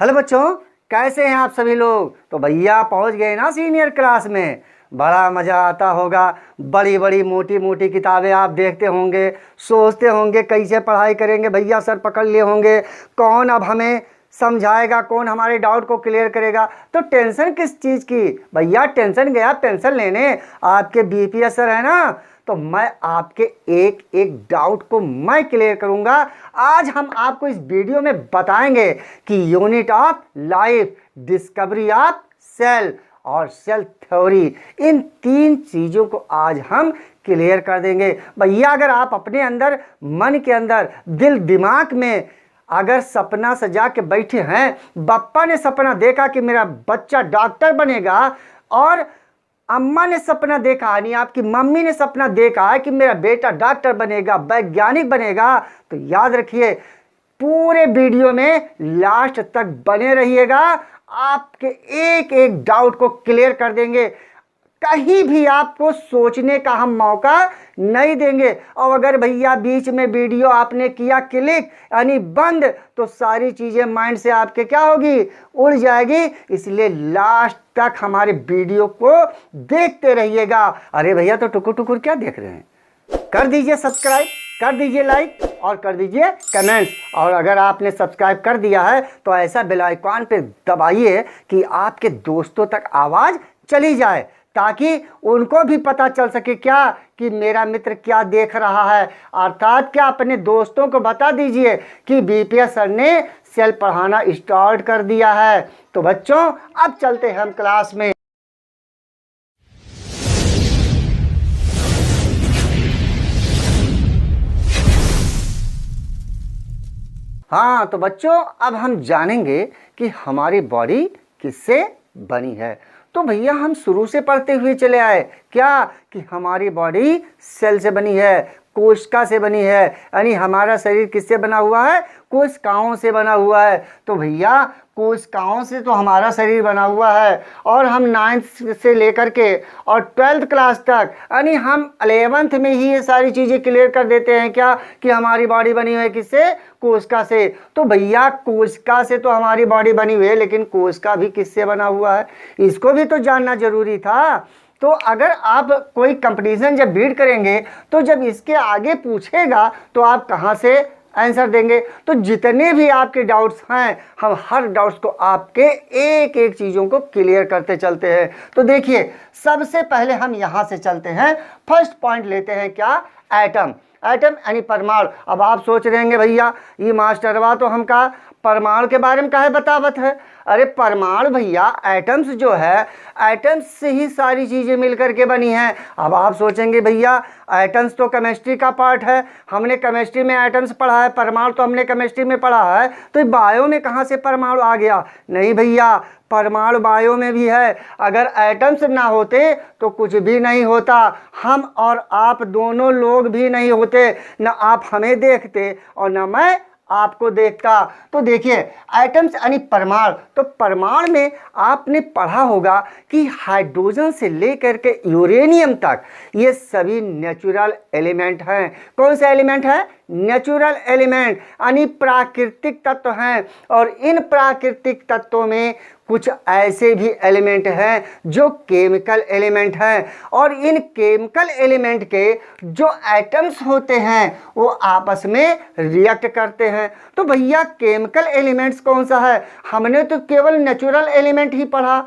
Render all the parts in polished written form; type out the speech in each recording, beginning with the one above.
Hello बच्चों, कैसे हैं आप सभी लोग। तो भैया पहुंच गए ना सीनियर क्लास में। बड़ा मज़ा आता होगा। बड़ी बड़ी मोटी मोटी किताबें आप देखते होंगे, सोचते होंगे कैसे पढ़ाई करेंगे। भैया सर पकड़ लिए होंगे, कौन अब हमें समझाएगा, कौन हमारे डाउट को क्लियर करेगा। तो टेंशन किस चीज़ की भैया, टेंशन गया पेंशन लेने। आपके बीपीएस सर है ना, तो मैं आपके एक एक डाउट को मैं क्लियर करूंगा। आज हम आपको इस वीडियो में बताएंगे कि unit of life, discovery of cell और सेल थ्योरी, इन तीन चीज़ों को आज हम क्लियर कर देंगे। भैया अगर आप अपने अंदर, मन के अंदर, दिल दिमाग में अगर सपना सजा के बैठे हैं, बप्पा ने सपना देखा कि मेरा बच्चा डॉक्टर बनेगा, और अम्मा ने सपना देखा यानी आपकी मम्मी ने सपना देखा है कि मेरा बेटा डॉक्टर बनेगा, वैज्ञानिक बनेगा, तो याद रखिए पूरे वीडियो में लास्ट तक बने रहिएगा। आपके एक एक डाउट को क्लियर कर देंगे। कहीं भी आपको सोचने का हम मौका नहीं देंगे। और अगर भैया बीच में वीडियो आपने किया क्लिक यानी बंद, तो सारी चीज़ें माइंड से आपके क्या होगी, उड़ जाएगी। इसलिए लास्ट तक हमारे वीडियो को देखते रहिएगा। अरे भैया तो टुकुर टुकुर क्या देख रहे हैं, कर दीजिए सब्सक्राइब, कर दीजिए लाइक और कर दीजिए कमेंट्स। और अगर आपने सब्सक्राइब कर दिया है तो ऐसा बेल आइकॉन पे दबाइए कि आपके दोस्तों तक आवाज़ चली जाए, ताकि उनको भी पता चल सके क्या कि मेरा मित्र क्या देख रहा है। अर्थात क्या अपने दोस्तों को बता दीजिए कि बीपीएस सर ने सेल पढ़ाना स्टार्ट कर दिया है। तो बच्चों अब चलते हैं हम क्लास में। हाँ तो बच्चों अब हम जानेंगे कि हमारी बॉडी किससे बनी है। तो भैया हम शुरू से पढ़ते हुए चले आए क्या कि हमारी बॉडी सेल से बनी है, कोशिका से बनी है। यानी हमारा शरीर किससे बना हुआ है, कोशिकाओं से बना हुआ है। तो भैया कोशिकाओं से तो हमारा शरीर बना हुआ है। और हम 9th से लेकर के और 12th क्लास तक, यानी हम 11th में ही ये सारी चीज़ें क्लियर कर देते हैं क्या कि हमारी बॉडी बनी हुई है किससे, कोशिका से। तो भैया कोशिका से तो हमारी बॉडी बनी हुई है, लेकिन कोशिका भी किससे बना हुआ है, इसको भी तो जानना जरूरी था। तो अगर आप कोई कंपटीशन जब बीट करेंगे, तो जब इसके आगे पूछेगा तो आप कहाँ से आंसर देंगे। तो जितने भी आपके डाउट्स हैं, हम हर डाउट्स को आपके एक एक चीज़ों को क्लियर करते चलते हैं। तो देखिए सबसे पहले हम यहाँ से चलते हैं, फर्स्ट पॉइंट लेते हैं क्या, एटम। एटम यानी परमाणु। अब आप सोच रहे हैं भैया ये मास्टरवा तो हमका परमाणु के बारे में काहे बतावत है। अरे परमाणु भैया एटम्स जो है, एटम्स से ही सारी चीज़ें मिलकर के बनी हैं। अब आप सोचेंगे भैया एटम्स तो केमिस्ट्री का पार्ट है, हमने केमिस्ट्री में एटम्स पढ़ा है, परमाणु तो हमने केमिस्ट्री में पढ़ा है, तो बायो में कहाँ से परमाणु आ गया। नहीं भैया, परमाणु बायो में भी है। अगर एटम्स ना होते तो कुछ भी नहीं होता, हम और आप दोनों लोग भी नहीं होते, ना आप हमें देखते और ना मैं आपको देखता। तो देखिए एटम्स यानी परमाणु। तो परमाणु में आपने पढ़ा होगा कि हाइड्रोजन से लेकर के यूरेनियम तक ये सभी नेचुरल एलिमेंट हैं। कौन से एलिमेंट है, नेचुरल एलिमेंट यानी प्राकृतिक तत्व हैं। और इन प्राकृतिक तत्वों में कुछ ऐसे भी एलिमेंट हैं जो केमिकल एलिमेंट हैं। और इन केमिकल एलिमेंट के जो एटम्स होते हैं वो आपस में रिएक्ट करते हैं। तो भैया केमिकल एलिमेंट्स कौन सा है, हमने तो केवल नेचुरल एलिमेंट ही पढ़ा।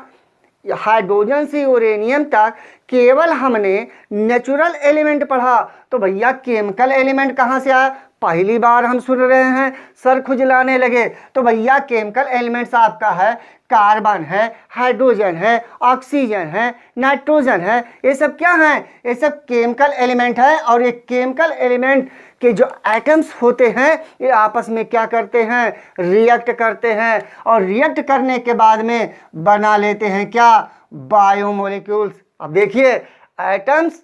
हाइड्रोजन से यूरेनियम तक केवल हमने नेचुरल एलिमेंट पढ़ा। तो भैया केमिकल एलिमेंट कहाँ से आया, पहली बार हम सुन रहे हैं, सर खुजलाने लगे। तो भैया केमिकल एलिमेंट्स आपका है, कार्बन है, हाइड्रोजन है, ऑक्सीजन है, नाइट्रोजन है। ये सब क्या हैं, ये सब केमिकल एलिमेंट है। और ये केमिकल एलिमेंट के जो एटम्स होते हैं ये आपस में क्या करते हैं, रिएक्ट करते हैं। और रिएक्ट करने के बाद में बना लेते हैं क्या, बायोमोलिक्यूल्स। अब देखिए एटम्स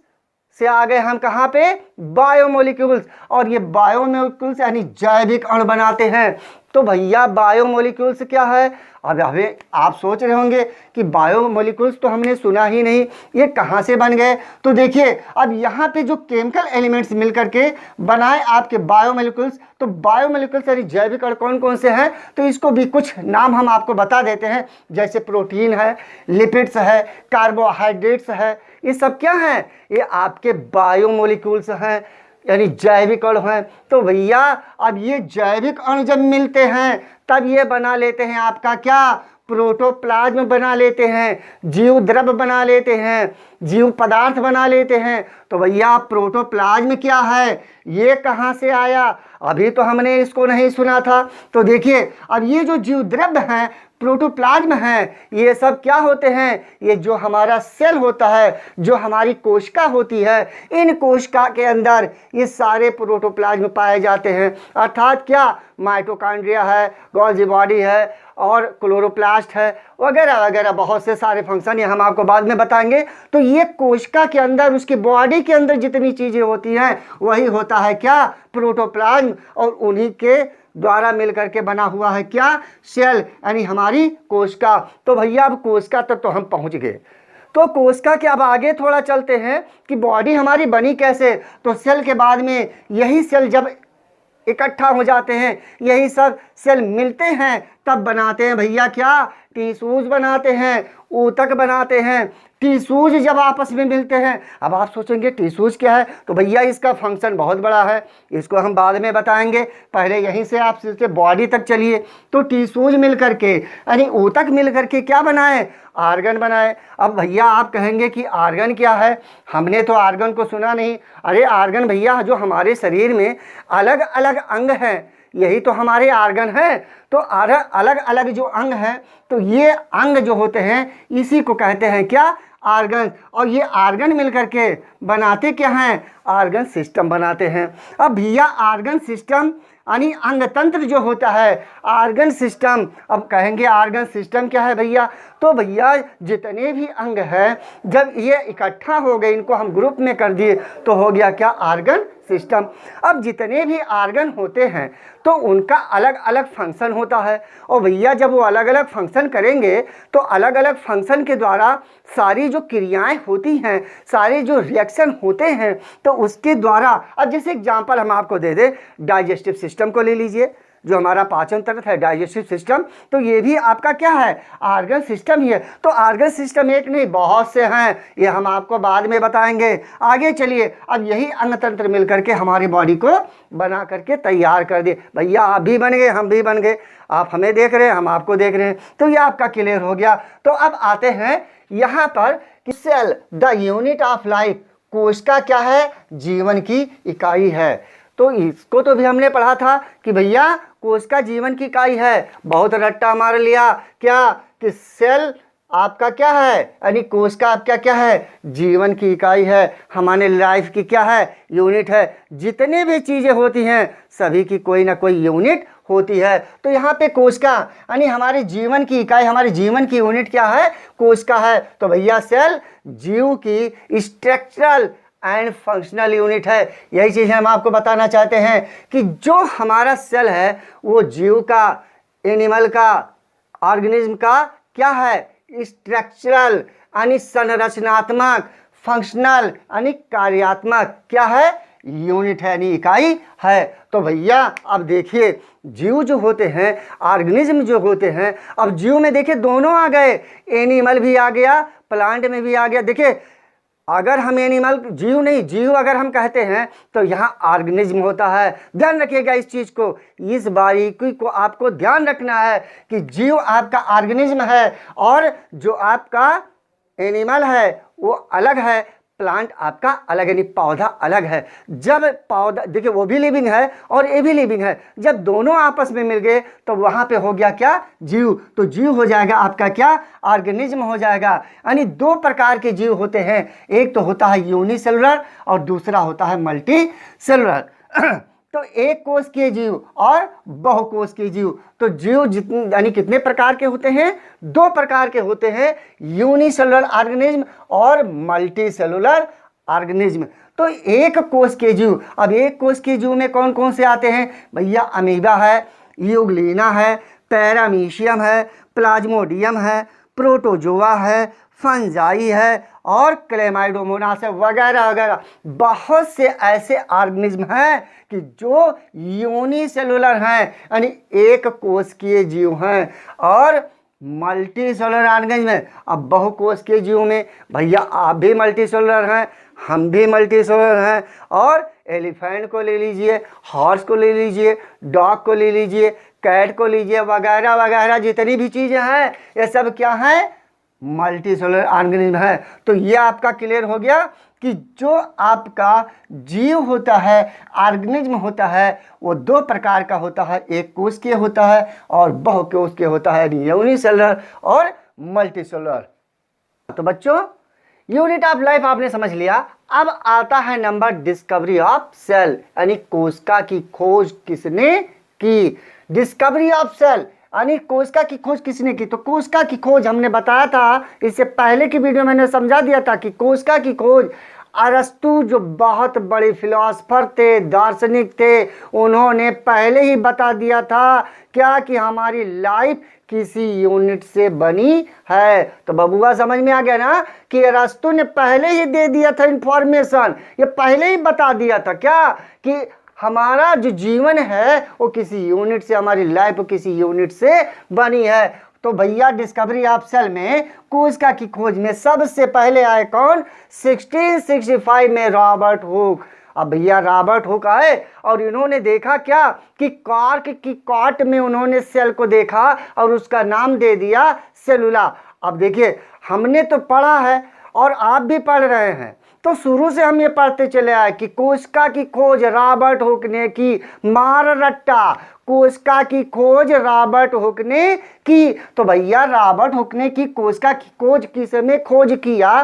से आ गए हम कहाँ पे, बायोमोलिक्यूल्स। और ये बायोमोलिक्यूल्स यानी जैविक अणु बनाते हैं। तो भैया बायोमोलिक्यूल्स क्या है? अब हमें आप सोच रहे होंगे कि बायोमोलिक्यूल्स तो हमने सुना ही नहीं, ये कहाँ से बन गए? तो देखिए अब यहाँ पे जो केमिकल एलिमेंट्स मिल करके बनाए आपके बायोमोलिक्यूल्स, तो बायोमोलिक्यूल्स यानी जैविक अणु कौन कौन से हैं? तो इसको भी कुछ नाम हम आपको बता देते हैं, जैसे प्रोटीन है, लिपिड्स है, कार्बोहाइड्रेट्स है, ये सब क्या हैं? ये आपके बायोमोलिक्यूल्स हैं, यानी जैविक अणु हैं। तो भैया अब ये जैविक अणु जब मिलते हैं तब ये बना लेते हैं आपका क्या? प्रोटोप्लाज्म बना लेते हैं, जीव द्रव्य बना लेते हैं, जीव पदार्थ बना लेते हैं। तो भैया प्रोटोप्लाज्म क्या है? ये कहाँ से आया? अभी तो हमने इसको नहीं सुना था। तो देखिए अब ये जो जीव द्रव्य हैं, प्रोटोप्लाज्म हैं, ये सब क्या होते हैं? ये जो हमारा सेल होता है, जो हमारी कोशिका होती है, इन कोशिका के अंदर ये सारे प्रोटोप्लाज्म पाए जाते हैं। अर्थात क्या? माइटोकॉन्ड्रिया है, गोल्गी बॉडी है और क्लोरोप्लास्ट है, वगैरह वगैरह बहुत से सारे फंक्शन, ये हम आपको बाद में बताएंगे। तो ये कोशिका के अंदर, उसकी बॉडी के अंदर जितनी चीज़ें होती हैं वही होता है क्या? प्रोटोप्लाज्म। और उन्हीं के द्वारा मिलकर के बना हुआ है क्या? सेल, यानी हमारी कोशिका। तो भैया अब कोशिका तक तो हम पहुंच गए। तो कोशिका के अब आगे थोड़ा चलते हैं कि बॉडी हमारी बनी कैसे। तो सेल के बाद में यही सेल जब इकट्ठा हो जाते हैं, यही सब सेल मिलते हैं, तब बनाते हैं भैया क्या? टिश्यूज बनाते हैं, ऊतक बनाते हैं। टिश्यूज जब आपस में मिलते हैं, अब आप सोचेंगे टिश्यूज क्या है? तो भैया इसका फंक्शन बहुत बड़ा है, इसको हम बाद में बताएंगे, पहले यहीं से आप सीधे बॉडी तक चलिए। तो टिश्यूज मिल करके यानी ऊतक मिल करके क्या बनाए? आर्गन बनाए। अब भैया आप कहेंगे कि आर्गन क्या है? हमने तो आर्गन को सुना नहीं। अरे आर्गन भैया जो हमारे शरीर में अलग अलग अंग हैं, यही तो हमारे आर्गन हैं। तो अलग अलग जो अंग हैं, तो ये अंग जो होते हैं इसी को कहते हैं क्या? आर्गन। और ये आर्गन मिलकर के बनाते क्या हैं? आर्गन सिस्टम बनाते हैं। अब भैया आर्गन सिस्टम यानी अंग तंत्र जो होता है, आर्गन सिस्टम। अब कहेंगे आर्गन सिस्टम क्या है भैया? तो भैया जितने भी अंग हैं जब ये इकट्ठा हो गए, इनको हम ग्रुप में कर दिए तो हो गया क्या? Argon system. अब जितने भी आर्गन होते हैं तो उनका अलग अलग फंक्शन होता है, और भैया जब वो अलग अलग फंक्शन करेंगे तो अलग अलग फंक्शन के द्वारा सारी जो क्रियाएं होती हैं, सारे जो रिएक्शन होते हैं, तो उसके द्वारा अब जैसे एग्जांपल हम आपको दे दें, डाइजेस्टिव सिस्टम को ले लीजिए, जो हमारा पाचन तंत्र है, डाइजेस्टिव सिस्टम, तो ये भी आपका क्या है? आर्गन सिस्टम ही है। तो आर्गन सिस्टम एक नहीं बहुत से हैं, ये हम आपको बाद में बताएंगे। आगे चलिए, अब यही अंग तंत्र मिलकर के हमारी बॉडी को बना करके तैयार कर दे। भैया आप भी बन गए, हम भी बन गए, आप हमें देख रहे हैं, हम आपको देख रहे हैं, तो ये आपका क्लियर हो गया। तो अब आते हैं यहाँ पर कि cell the unit of life, कोशिका क्या है? जीवन की इकाई है। तो इसको तो भी हमने पढ़ा था कि भैया कोशिका जीवन की इकाई है। बहुत रट्टा मार लिया क्या? कि सेल आपका क्या है? यानी कोशिका आपका क्या है? जीवन की इकाई है, हमारे लाइफ की क्या है? यूनिट है। जितने भी चीज़ें होती हैं सभी की कोई ना कोई यूनिट होती है। तो यहाँ पे कोशिका यानी हमारे जीवन की इकाई, हमारे जीवन की यूनिट क्या है? कोशिका है। तो भैया सेल जीव की स्ट्रक्चरल एंड फंक्शनल यूनिट है। यही चीज़ हम आपको बताना चाहते हैं कि जो हमारा सेल है वो जीव का, एनिमल का, ऑर्गेनिज्म का क्या है? स्ट्रक्चरल यानी संरचनात्मक, फंक्शनल यानी कार्यात्मक क्या है? यूनिट है, यानी इकाई है। तो भैया अब देखिए जीव जो होते हैं, ऑर्गेनिज्म जो होते हैं, अब जीव में देखिए दोनों आ गए, एनिमल भी आ गया, प्लांट में भी आ गया। देखिए अगर हम एनिमल, जीव नहीं, जीव अगर हम कहते हैं तो यहाँ ऑर्गेनिज्म होता है। ध्यान रखिएगा इस चीज़ को, इस बारीकी को आपको ध्यान रखना है कि जीव आपका ऑर्गेनिज्म है और जो आपका एनिमल है वो अलग है, प्लांट आपका अलग यानी पौधा अलग है। जब पौधा देखिए वो भी लिविंग है और ये भी लिविंग है, जब दोनों आपस में मिल गए तो वहाँ पे हो गया क्या? जीव। तो जीव हो जाएगा आपका क्या? ऑर्गेनिज्म हो जाएगा। यानी दो प्रकार के जीव होते हैं, एक तो होता है यूनिसेलुलर और दूसरा होता है मल्टी सेलुलर। तो एक कोश के जीव और बहुकोश के जीव। तो जीव जितने यानी कितने प्रकार के होते हैं? दो प्रकार के होते हैं, यूनिसेलुलर ऑर्गेनिज्म और मल्टी सेलुलर ऑर्गेनिज्म। तो एक कोश के जीव, अब एक कोश के जीव में कौन कौन से आते हैं भैया? अमीबा है, यूग्लिना है, पैरामीशियम है, प्लाज्मोडियम है, प्रोटोजोआ है, फंजाई है और क्लेमाइडोमोनास है, वगैरह वगैरह। बहुत से ऐसे ऑर्गेनिज्म हैं कि जो यूनिसेलुलर हैं, यानी एक कोशिकीय जीव हैं, और मल्टी सेलुलर ऑर्गेनिज्म है। अब बहुकोशिकीय जीव में भैया आप भी मल्टी सेलुलर हैं, हम भी मल्टी सेलुलर हैं। और एलिफेंट को ले लीजिए, हॉर्स को ले लीजिए, डॉग को ले लीजिए, कैट को लीजिए, वगैरह वगैरह जितनी भी चीज़ें हैं ये सब क्या हैं, मल्टी सेलुलर ऑर्गेनिज्म है। तो ये आपका क्लियर हो गया कि जो आपका जीव होता है, ऑर्गेनिज्म होता है, वो दो प्रकार का होता है, एक कोशिकीय होता है और बहुकोशिकीय होता है, यूनिसेलुलर और मल्टी सेलुलर। तो बच्चों यूनिट ऑफ लाइफ आपने समझ लिया। अब आता है नंबर डिस्कवरी ऑफ सेल, यानी कोशिका की खोज किसने की। डिस्कवरी ऑफ सेल यानी कोशिका की खोज किसने की। तो कोशिका की खोज हमने बताया था, इससे पहले की वीडियो मैंने समझा दिया था कि कोशिका की खोज अरस्तु जो बहुत बड़े फिलोसफर थे, दार्शनिक थे, उन्होंने पहले ही बता दिया था क्या कि हमारी लाइफ किसी यूनिट से बनी है। तो बबुआ समझ में आ गया ना कि अरस्तु ने पहले ही दे दिया था इंफॉर्मेशन, ये पहले ही बता दिया था क्या कि हमारा जो जीवन है वो किसी यूनिट से, हमारी लाइफ किसी यूनिट से बनी है। तो भैया डिस्कवरी ऑफ सेल में कोशिका की खोज में सबसे पहले आए कौन, 1665 में रॉबर्ट हुक। अब भैया रॉबर्ट हुक आए और इन्होंने देखा क्या कि कॉर्क की कॉट में उन्होंने सेल को देखा और उसका नाम दे दिया सेलुला। अब देखिए हमने तो पढ़ा है और आप भी पढ़ रहे हैं, तो शुरू से हम ये पढ़ते चले आए कि कोशिका की खोज रॉबर्ट हुक ने की। मार रट्टा, कोशिका की खोज रॉबर्ट हुक ने की। तो भैया रॉबर्ट हुक ने की कोशिका की खोज, किसने खोज किया,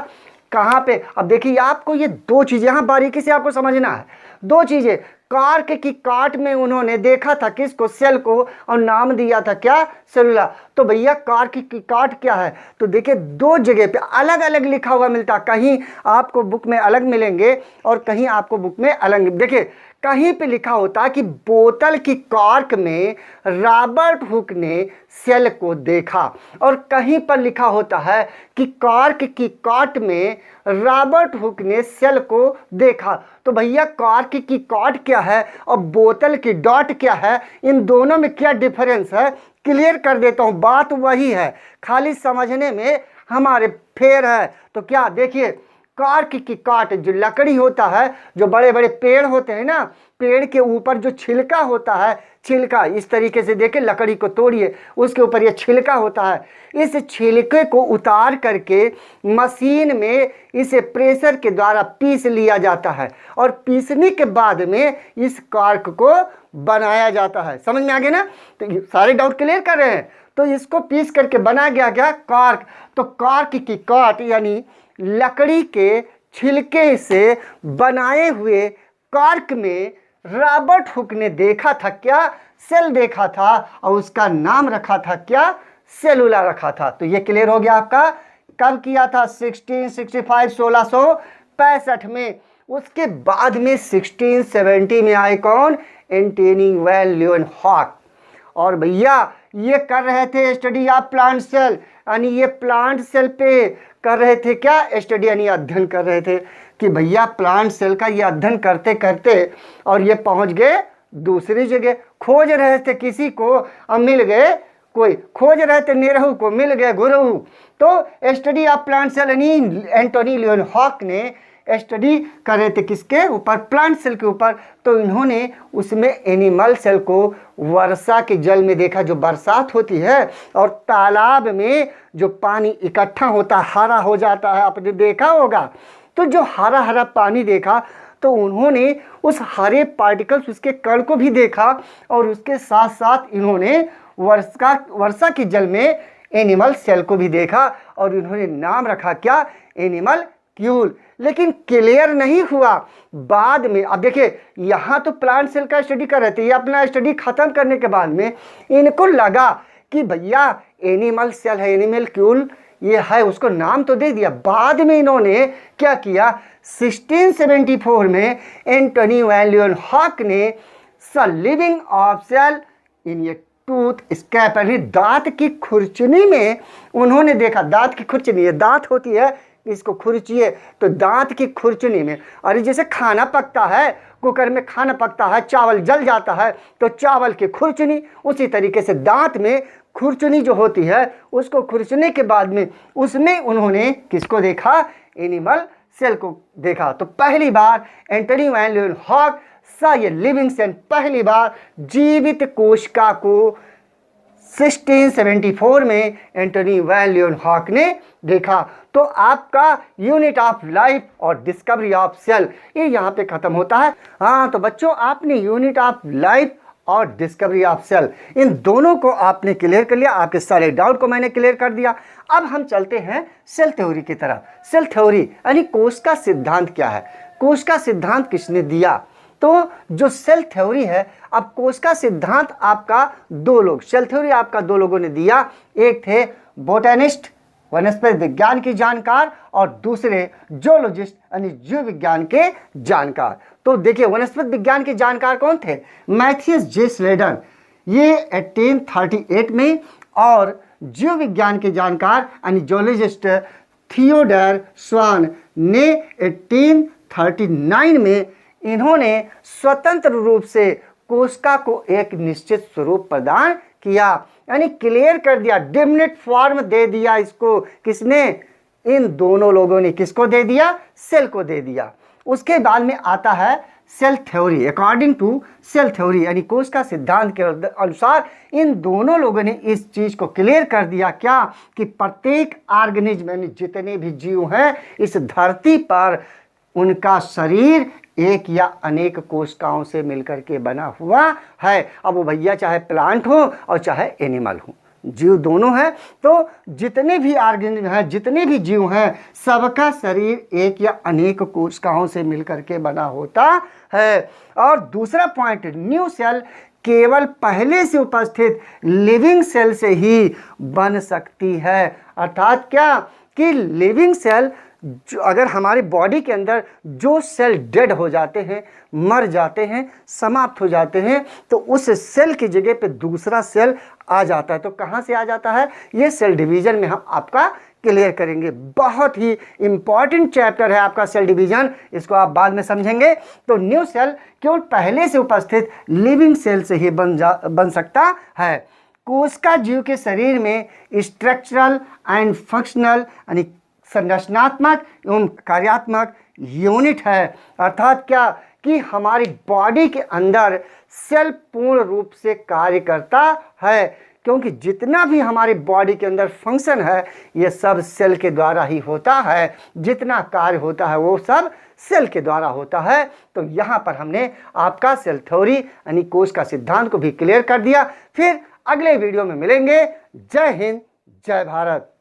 कहाँ पे। अब देखिए आपको ये दो चीजें यहाँ बारीकी से आपको समझना है। दो चीजें, कॉर्क की काट में उन्होंने देखा था किसको, सेल को, और नाम दिया था क्या, सेलुला। तो भैया कॉर्क की काट क्या है, तो देखिए दो जगह पे अलग अलग लिखा हुआ मिलता, कहीं आपको बुक में अलग मिलेंगे और कहीं आपको बुक में अलग। देखिए कहीं पे लिखा होता कि बोतल की कॉर्क में रॉबर्ट हुक ने सेल को देखा, और कहीं पर लिखा होता है कि कॉर्क की काट में रॉबर्ट हुक ने सेल को देखा। तो भैया कॉर्क की काट क्या है और बोतल की डॉट क्या है, इन दोनों में क्या डिफरेंस है, क्लियर कर देता हूँ। बात वही है, खाली समझने में हमारे फेर है। तो क्या देखिए कॉर्क की काट जो लकड़ी होता है, जो बड़े बड़े पेड़ होते हैं ना, पेड़ के ऊपर जो छिलका होता है, छिलका इस तरीके से देखिए, लकड़ी को तोड़िए, उसके ऊपर ये छिलका होता है। इस छिलके को उतार करके मशीन में इसे प्रेशर के द्वारा पीस लिया जाता है, और पीसने के बाद में इस कॉर्क को बनाया जाता है। समझ में आ गया ना। तो ये सारे डाउट क्लियर कर रहे हैं। तो इसको पीस करके बनाया गया क्या, कॉर्क। तो कॉर्क की काट यानी लकड़ी के छिलके से बनाए हुए कॉर्क में रॉबर्ट हुक ने देखा था क्या, सेल देखा था, और उसका नाम रखा था क्या, सेलुला रखा था। तो ये क्लियर हो गया आपका। कब किया था, 1665 1665 में। उसके बाद में 1670 में आए कौन, एंटोनी वैन ल्यूवेनहॉक। और भैया ये कर रहे थे स्टडी ऑफ प्लांट सेल, यानी ये प्लांट सेल पे कर रहे थे क्या, स्टडी यानी अध्ययन कर रहे थे कि भैया प्लांट सेल का ये अध्ययन करते करते और ये पहुंच गए दूसरी जगह। खोज रहे थे किसी को और मिल गए कोई, खोज रहे थे निरहू को, मिल गए गुरहू। तो स्टडी ऑफ प्लांट सेल यानी एंटोनी ल्यूवेनहॉक ने स्टडी कर रहे थे किसके ऊपर, प्लांट सेल के ऊपर। तो इन्होंने उसमें एनिमल सेल को वर्षा के जल में देखा, जो बरसात होती है और तालाब में जो पानी इकट्ठा होता है, हरा हो जाता है, आपने देखा होगा। तो जो हरा हरा पानी देखा, तो उन्होंने उस हरे पार्टिकल्स, उसके कण को भी देखा, और उसके साथ साथ इन्होंने वर्षा के जल में एनिमल सेल को भी देखा, और इन्होंने नाम रखा क्या, एनिमल क्यूल। लेकिन क्लियर नहीं हुआ बाद में। अब देखिए यहाँ तो प्लांट सेल का स्टडी कर रहे थे, ये अपना स्टडी खत्म करने के बाद में इनको लगा कि भैया एनिमल सेल है, एनिमल क्यूल ये है, उसको नाम तो दे दिया। बाद में इन्होंने क्या किया, 1674 में एंटोनी वैन ल्यूवेनहॉक ने लिविंग ऑफ सेल इन ये टूथ स्कैप यानी दांत की खुरचनी में उन्होंने देखा, दांत की खुरचनी, ये दांत होती है, इसको खुरचिए तो दांत की खुरचनी में, अरे जैसे खाना पकता है, कुकर में खाना पकता है, चावल जल जाता है तो चावल की खुरचनी, उसी तरीके से दांत में खुरचनी जो होती है उसको खुरचने के बाद में उसमें उन्होंने किसको देखा, एनिमल सेल को देखा। तो पहली बार एंटनी वैन ल्यूवेनहॉक सा ये लिविंग सेल, पहली बार जीवित कोशिका को 1674 में एंटनी वैन ल्यूवेनहॉक ने देखा। तो आपका यूनिट ऑफ लाइफ और डिस्कवरी ऑफ सेल ये यहाँ पे खत्म होता है। हाँ तो बच्चों, आपने यूनिट ऑफ लाइफ और डिस्कवरी ऑफ सेल इन दोनों को आपने क्लियर कर लिया, आपके सारे डाउट को मैंने क्लियर कर दिया। अब हम चलते हैं सेल थ्योरी की तरफ। सेल थ्योरी यानी कोश का सिद्धांत क्या है, कोश का सिद्धांत किसने दिया। तो जो सेल थ्योरी है, अब कोश का सिद्धांत आपका दो लोग, सेल थ्योरी आपका दो लोगों ने दिया, एक थे बोटेनिस्ट वनस्पति विज्ञान की जानकार और दूसरे जोलॉजिस्ट यानी जीव विज्ञान के जानकार। तो देखिए वनस्पति विज्ञान के जानकार कौन थे, मैथियस जे स्लेडन, ये 1838 में, और जीव विज्ञान के जानकार यानी जोलॉजिस्ट थियोडर स्वान ने 1839 में इन्होंने स्वतंत्र रूप से कोशिका को एक निश्चित स्वरूप प्रदान किया, यानी क्लियर कर दिया, डिफिनिट फॉर्म दे दिया इसको। किसने, इन दोनों लोगों ने किसको दे दिया, सेल को दे दिया। उसके बाद में आता है cell theory. According to cell theory यानी कोश का सिद्धांत के अनुसार इन दोनों लोगों ने इस चीज को क्लियर कर दिया क्या, कि प्रत्येक ऑर्गेनिज्म यानी जितने भी जीव हैं इस धरती पर उनका शरीर एक या अनेक कोशिकाओं से मिलकर के बना हुआ है। अब वो भैया चाहे प्लांट हो और चाहे एनिमल हो, जीव दोनों हैं। तो जितने भी ऑर्गेनिज्म हैं, जितने भी जीव हैं, सबका शरीर एक या अनेक कोशिकाओं से मिलकर के बना होता है। और दूसरा पॉइंट, न्यू सेल केवल पहले से उपस्थित लिविंग सेल से ही बन सकती है। अर्थात क्या, कि लिविंग सेल अगर हमारी बॉडी के अंदर जो सेल डेड हो जाते हैं, मर जाते हैं, समाप्त हो जाते हैं, तो उस सेल की जगह पे दूसरा सेल आ जाता है। तो कहाँ से आ जाता है, ये सेल डिवीजन में हम आपका क्लियर करेंगे। बहुत ही इंपॉर्टेंट चैप्टर है आपका सेल डिवीजन, इसको आप बाद में समझेंगे। तो न्यू सेल केवल पहले से उपस्थित लिविंग सेल से ही बन सकता है। कोशिका जीव के शरीर में स्ट्रक्चरल एंड फंक्शनल यानी संरचनात्मक एवं कार्यात्मक यूनिट है। अर्थात क्या, कि हमारी बॉडी के अंदर सेल पूर्ण रूप से कार्य करता है, क्योंकि जितना भी हमारी बॉडी के अंदर फंक्शन है ये सब सेल के द्वारा ही होता है। जितना कार्य होता है वो सब सेल के द्वारा होता है। तो यहाँ पर हमने आपका सेल थ्योरी यानी कोश का सिद्धांत को भी क्लियर कर दिया। फिर अगले वीडियो में मिलेंगे। जय हिंद, जय भारत।